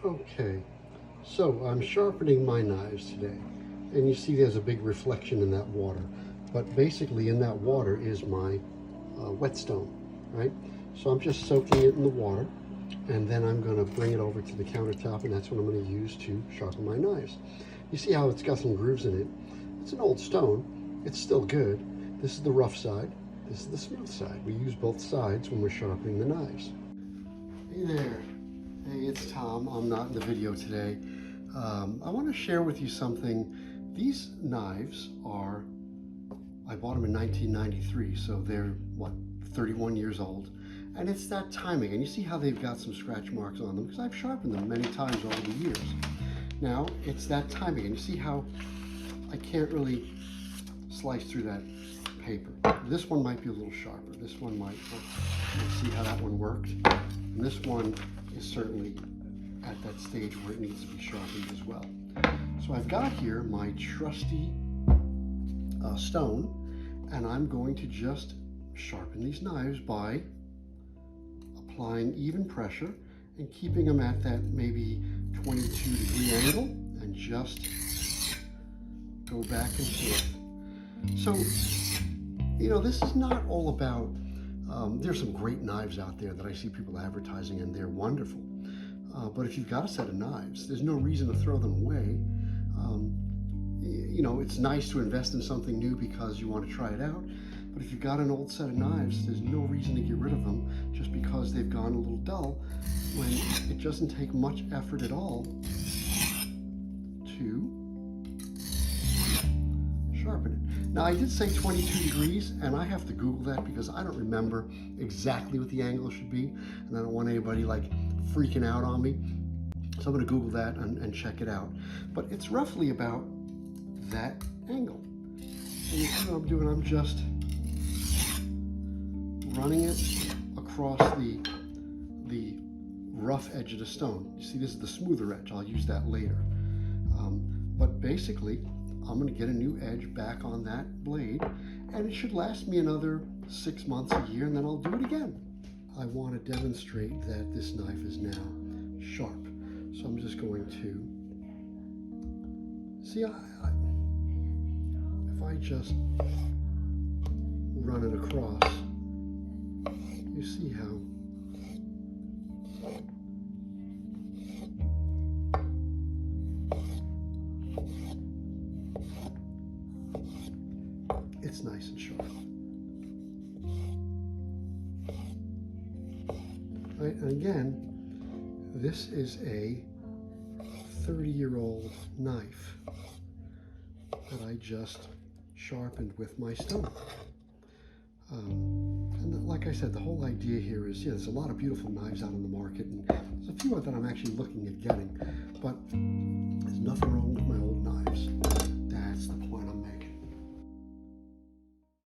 Okay, so I'm sharpening my knives today, and you see there's a big reflection in that water. But basically in that water is my whetstone, right? So I'm just soaking it in the water, and then I'm going to bring it over to the countertop, and that's what I'm going to use to sharpen my knives. You see how it's got some grooves in it. It's an old stone. It's still good. This is the rough side. This is the smooth side. We use both sides when we're sharpening the knives. Hey there. Hey, it's Tom. I'm not in the video today. I want to share with you something. These knives are, I bought them in 1993, so they're, what, 31 years old. And it's that timing. And you see how they've got some scratch marks on them, because I've sharpened them many times over the years. Now, it's that timing. And you see how I can't really slice through that paper. This one might be a little sharper. This one might, let's see how that one worked. And this one is certainly at that stage where it needs to be sharpened as well. So I've got here my trusty stone, and I'm going to just sharpen these knives by applying even pressure and keeping them at that maybe 22-degree angle, and just go back and forth. So, you know, this is not all about, there's some great knives out there that I see people advertising, and they're wonderful. But if you've got a set of knives, there's no reason to throw them away. You know, it's nice to invest in something new because you want to try it out. But if you've got an old set of knives, there's no reason to get rid of them just because they've gone a little dull, when it doesn't take much effort at all to sharpen it. Now, I did say 22 degrees, and I have to Google that because I don't remember exactly what the angle should be, and I don't want anybody like freaking out on me. So I'm going to Google that and check it out. But it's roughly about that angle. And you see what I'm doing? I'm just running it across the rough edge of the stone. You see, this is the smoother edge. I'll use that later. But basically, I'm going to get a new edge back on that blade, and it should last me another 6 months, a year, and then I'll do it again. I want to demonstrate that this knife is now sharp. So I'm just going to, see, if I just run it across, you see how it's nice and sharp. Right, and again, this is a 30-year-old knife that I just sharpened with my stone. And like I said, the whole idea here is, yeah, there's a lot of beautiful knives out on the market, and there's a few that I'm actually looking at getting, but there's nothing wrong